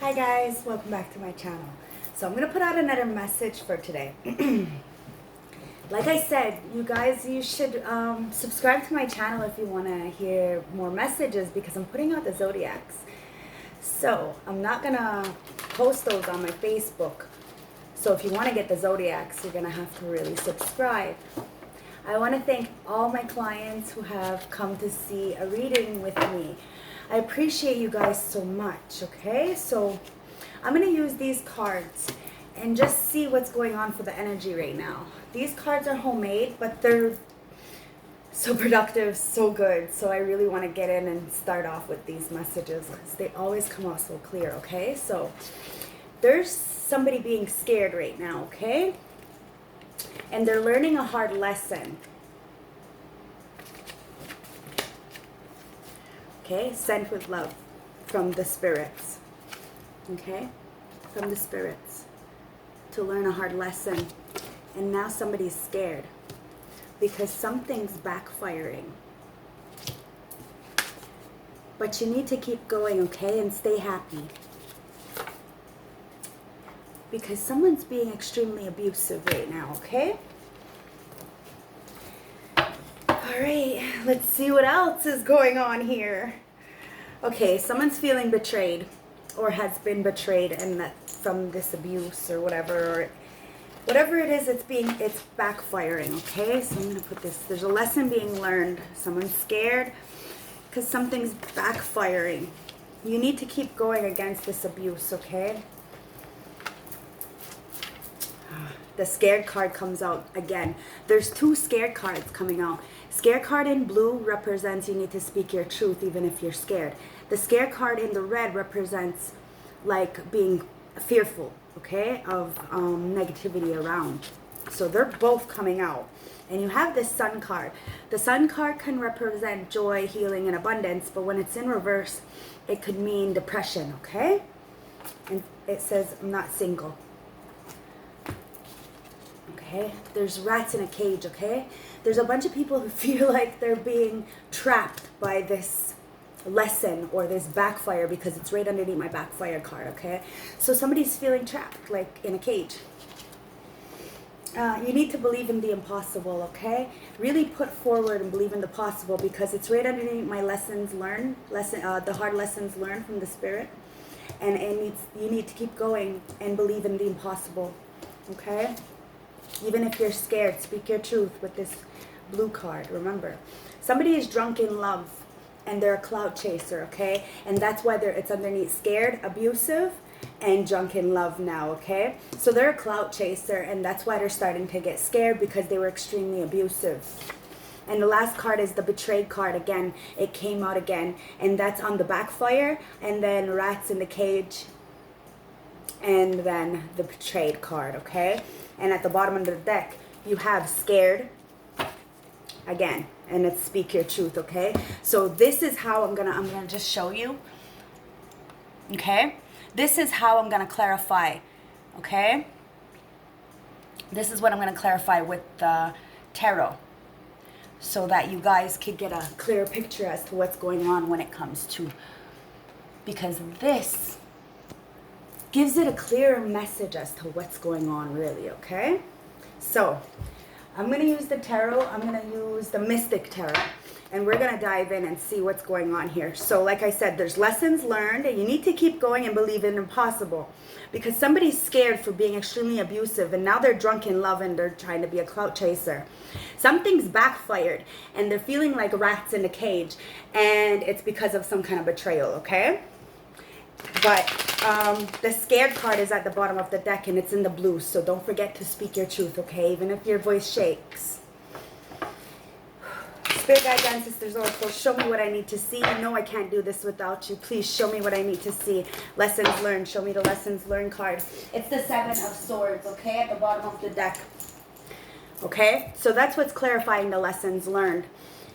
Hi guys, welcome back to my channel. So I'm going to put out another message for today. Like I said, you should subscribe to my channel if you want to hear more messages because I'm putting out the zodiacs. So I'm not going to post those on my Facebook. So if you want to get the zodiacs, you're going to have to really subscribe. I want to thank all my clients who have come to see a reading with me. I appreciate you guys so much, okay? So I'm going to use these cards and just see what's going on for the energy right now. These cards are homemade, but they're so productive, so good. So I really want to get in and start off with these messages because they always come out so clear, okay? So there's somebody being scared right now, okay? And they're learning a hard lesson. Okay, sent with love from the spirits. Okay, from the spirits to learn a hard lesson. And now somebody's scared because something's backfiring. But you need to keep going, okay, and stay happy. Because someone's being extremely abusive right now, okay? Alright, let's see what else is going on here. Okay, someone's feeling betrayed or has been betrayed and that from this abuse or whatever it is, it's backfiring, okay? So I'm going to put this, there's a lesson being learned. Someone's scared because something's backfiring. You need to keep going against this abuse, okay? The scared card comes out again. There's two scared cards coming out. Scared card in blue represents you need to speak your truth even if you're scared. The scared card in the red represents like being fearful, okay, of negativity around. So they're both coming out. And you have this sun card. The sun card can represent joy, healing, and abundance, but when it's in reverse, it could mean depression, okay? And it says, I'm not single. Okay, there's rats in a cage, okay? There's a bunch of people who feel like they're being trapped by this lesson or this backfire because it's right underneath my backfire card, okay? So somebody's feeling trapped, like in a cage. You need to believe in the impossible, okay? Really put forward and believe in the possible because it's right underneath my lessons learned, the hard lessons learned from the spirit. And you need to keep going and believe in the impossible, okay? Even if you're scared, speak your truth with this blue card. Remember, somebody is drunk in love and they're a clout chaser, okay? And that's why it's underneath scared, abusive, and drunk in love now, okay? So they're a clout chaser and that's why they're starting to get scared because they were extremely abusive. And the last card is the betrayed card again. It came out again. And that's on the backfire and then rats in the cage and then the betrayed card, okay? And at the bottom of the deck, you have scared again, and it's speak your truth, okay? So this is how I'm gonna just show you, okay? This is how I'm gonna clarify, okay? This is what I'm gonna clarify with the tarot so that you guys could get a clear picture as to what's going on when it comes to, because this gives it a clearer message as to what's going on really, okay? So, I'm going to use the tarot. I'm going to use the Mystic Tarot. And we're going to dive in and see what's going on here. So, like I said, there's lessons learned. And you need to keep going and believe in impossible. Because somebody's scared for being extremely abusive. And now they're drunk in love and they're trying to be a clout chaser. Something's backfired. And they're feeling like rats in a cage. And it's because of some kind of betrayal, okay? But the scared card is at the bottom of the deck and it's in the blue. So don't forget to speak your truth, okay? Even if your voice shakes. Spirit guides, ancestors, oracles, show me what I need to see. You know I can't do this without you. Please show me what I need to see. Lessons learned. Show me the lessons learned card. It's the Seven of Swords, okay? At the bottom of the deck. Okay? So that's what's clarifying the lessons learned.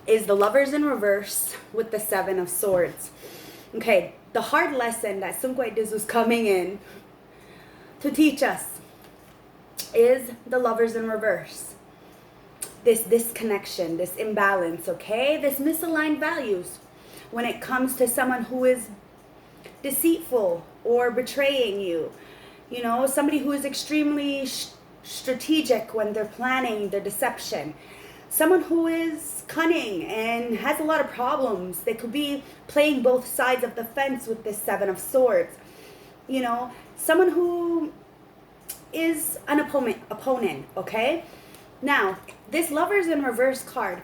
Is the Lovers in reverse with the Seven of Swords. Okay, the hard lesson that Sunquai Diz was coming in to teach us is the Lovers in reverse. This disconnection, this imbalance, okay? This misaligned values when it comes to someone who is deceitful or betraying you. You know, somebody who is extremely strategic when they're planning their deception. Someone who is cunning and has a lot of problems. They could be playing both sides of the fence with this Seven of Swords. You know, someone who is an opponent, okay? Now, this Lovers in Reverse card,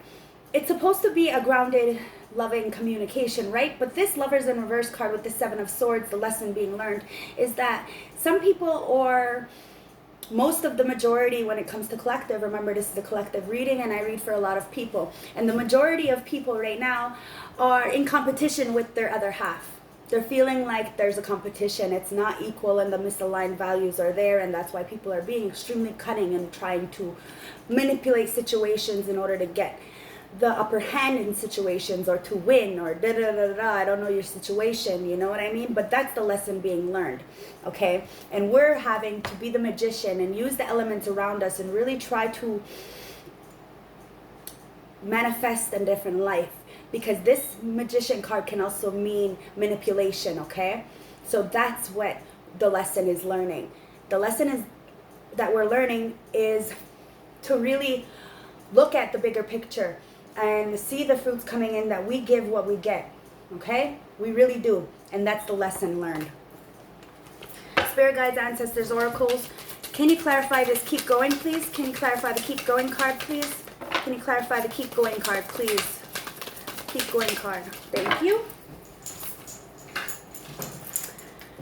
it's supposed to be a grounded, loving communication, right? But this Lovers in Reverse card with the Seven of Swords, the lesson being learned, is that some people, or most of the majority when it comes to collective, remember this is a collective reading and I read for a lot of people, and the majority of people right now are in competition with their other half. They're feeling like there's a competition, it's not equal, and the misaligned values are there, and that's why people are being extremely cunning and trying to manipulate situations in order to get the upper hand in situations, or to win, or da da da da. I don't know your situation, you know what I mean? But that's the lesson being learned, okay? And we're having to be the magician and use the elements around us and really try to manifest a different life, because this magician card can also mean manipulation, okay? So that's what the lesson is learning. The lesson is that we're learning is to really look at the bigger picture and see the fruits coming in, that we give what we get, okay? We really do, and that's the lesson learned. Spirit guides, ancestors, oracles, can you clarify this keep going, please? Can you clarify the keep going card, please? Can you clarify the keep going card, please? Keep going card. Thank you.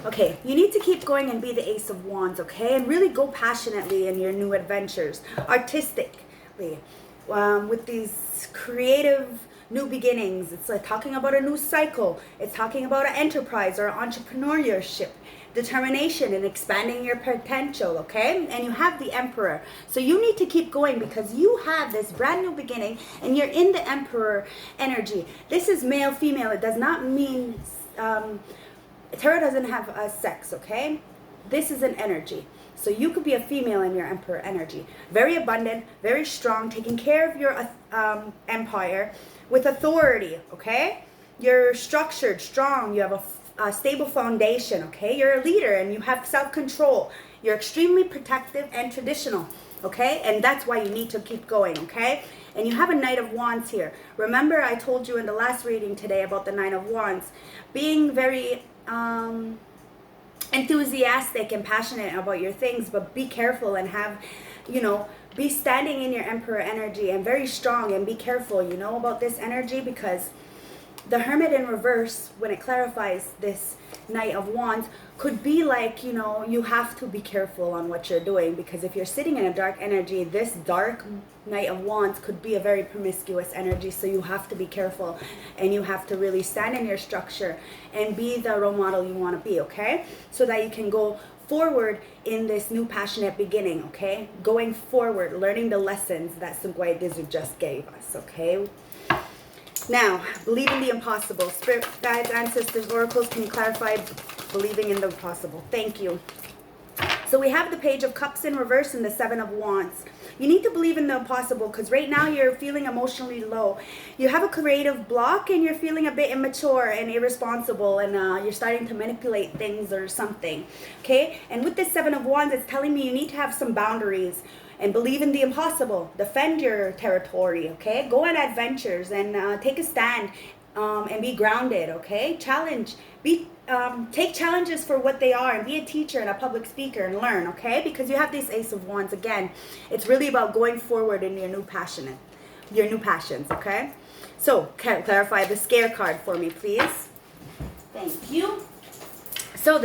Okay, you need to keep going and be the Ace of Wands, okay? And really go passionately in your new adventures, artistically, with these creative new beginnings. It's like talking about a new cycle. It's talking about an enterprise or entrepreneurship, determination and expanding your potential, okay? And you have the Emperor. So you need to keep going, because you have this brand new beginning and you're in the Emperor energy. This is male, female. It does not mean, tarot doesn't have a sex, okay? This is an energy. So you could be a female in your Emperor energy. Very abundant, very strong, taking care of your empire with authority, okay? You're structured, strong, you have a stable foundation, okay? You're a leader and you have self-control. You're extremely protective and traditional, okay? And that's why you need to keep going, okay? And you have a Knight of Wands here. Remember I told you in the last reading today about the Knight of Wands being very enthusiastic and passionate about your things, but be careful and have, you know, be standing in your Emperor energy and very strong, and be careful, you know, about this energy, because the Hermit in reverse, when it clarifies this Knight of Wands, could be like, you know, you have to be careful on what you're doing, because if you're sitting in a dark energy, this dark Knight of Wands could be a very promiscuous energy. So you have to be careful, and you have to really stand in your structure and be the role model you want to be, okay? So that you can go forward in this new passionate beginning, okay? Going forward, learning the lessons that Sungwai Dizu just gave us, okay? Now, believe in the impossible. Spirit guides, ancestors, oracles, can you clarify believing in the impossible? Thank you. So we have the Page of Cups in reverse and the Seven of Wands. You need to believe in the impossible, because right now you're feeling emotionally low. You have a creative block and you're feeling a bit immature and irresponsible, and you're starting to manipulate things or something, okay? And with this Seven of Wands, it's telling me you need to have some boundaries and believe in the impossible. Defend your territory, okay? Go on adventures and take a stand and be grounded, okay? Challenge. Take challenges for what they are, and be a teacher and a public speaker and learn, okay? Because you have this Ace of Wands again. It's really about going forward in your new passions, okay? So clarify the Scare card for me, please. Thank you. So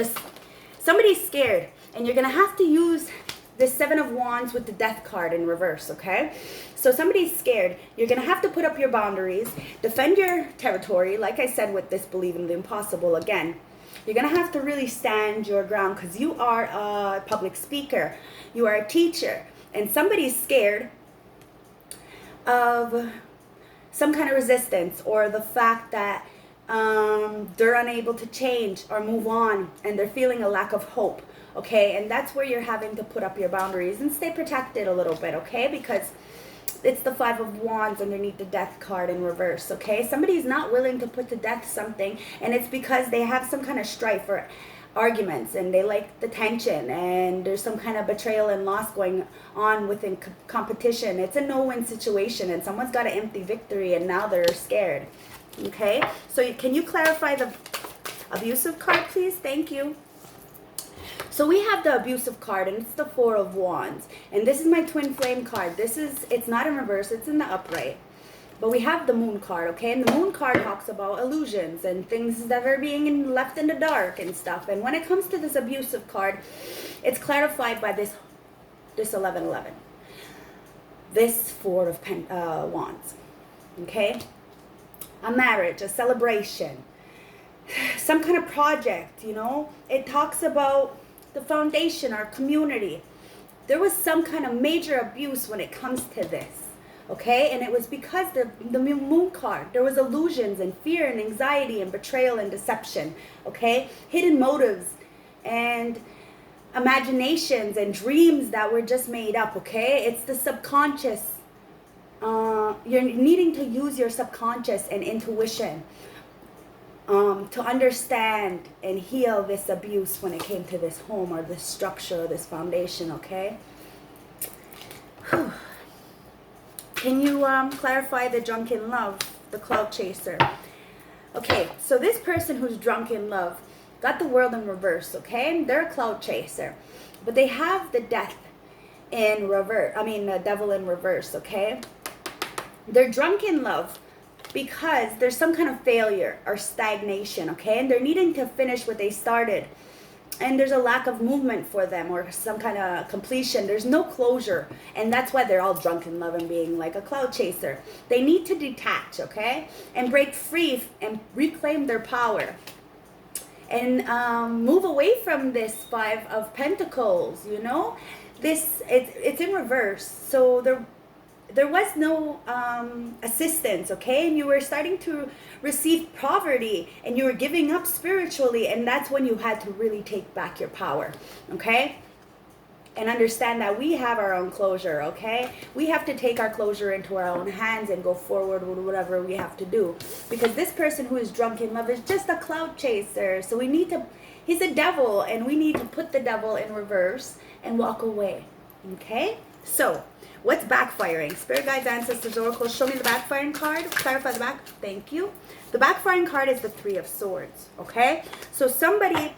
somebody's scared, and you're gonna have to use the Seven of Wands with the Death card in reverse, okay? So somebody's scared. You're going to have to put up your boundaries, defend your territory, like I said with this believe in the impossible again. You're going to have to really stand your ground, because you are a public speaker. You are a teacher. And somebody's scared of some kind of resistance, or the fact that they're unable to change or move on, and they're feeling a lack of hope. Okay, and that's where you're having to put up your boundaries and stay protected a little bit, okay? Because it's the Five of Wands underneath the Death card in reverse, okay? Somebody's not willing to put to death something, and it's because they have some kind of strife or arguments, and they like the tension, and there's some kind of betrayal and loss going on within competition. It's a no-win situation, and someone's got an empty victory, and now they're scared, okay? So can you clarify the abusive card, please? Thank you. So we have the abusive card, and it's the Four of Wands. And this is my twin flame card. It's not in reverse, it's in the upright. But we have the Moon card, okay? And the Moon card talks about illusions and things that are being left in the dark and stuff. And when it comes to this abusive card, it's clarified by this 1111. This Four of Wands, okay? A marriage, a celebration, some kind of project, you know? It talks about the foundation, our community. There was some kind of major abuse when it comes to this, okay? And it was because the Moon card, there was illusions and fear and anxiety and betrayal and deception, okay? Hidden motives and imaginations and dreams that were just made up, okay? It's the subconscious. You're needing to use your subconscious and intuition to understand and heal this abuse when it came to this home or this structure or this foundation, okay? Whew. Can you clarify the drunken love, the cloud chaser? Okay, so this person who's drunk in love got the World in reverse, okay? They're a cloud chaser, but they have the death in reverse. I mean, the devil in reverse, okay? They're drunk in love because there's some kind of failure or stagnation, okay? And they're needing to finish what they started. And there's a lack of movement for them or some kind of completion. There's no closure. And that's why they're all drunk in love and being like a cloud chaser. They need to detach, okay? And break free and reclaim their power. And move away from this Five of Pentacles, you know? It's in reverse. So there was no assistance, okay? And you were starting to receive poverty, and you were giving up spiritually, and that's when you had to really take back your power, okay? And understand that we have our own closure, okay? We have to take our closure into our own hands and go forward with whatever we have to do. Because this person who is drunk in love is just a cloud chaser. So he's a devil, and we need to put the devil in reverse and walk away, okay? So, what's backfiring? Spirit guides, ancestors, oracles, show me the backfiring card. Clarify the back. Thank you. The backfiring card is the Three of Swords, okay? So somebody